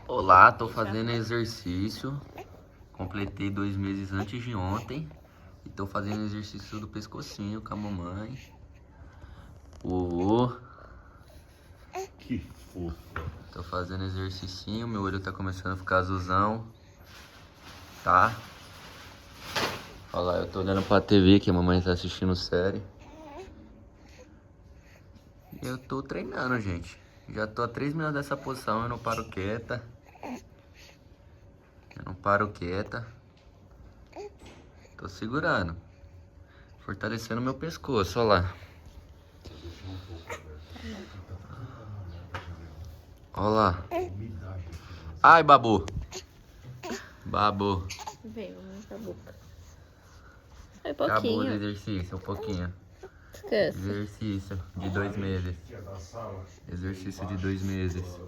Olá, tô fazendo exercício. Completei 2 meses antes de ontem. E tô fazendo exercício do pescocinho com a mamãe. Que fofo. Tô fazendo exercício, meu olho tá começando a ficar azulzão. Tá? Olha lá, eu tô olhando pra TV que a mamãe tá assistindo série. E eu tô treinando, gente. Já tô há 3 minutos dessa posição, eu não paro quieta. Eu não paro quieta. Tô segurando. Fortalecendo meu pescoço, olha lá. Olha lá. Ai, babu. Babu. Veio na boca. Foi Acabou do pouquinho. exercício, um pouquinho. Descansa. Exercício de 2 meses. Exercício de 2 meses.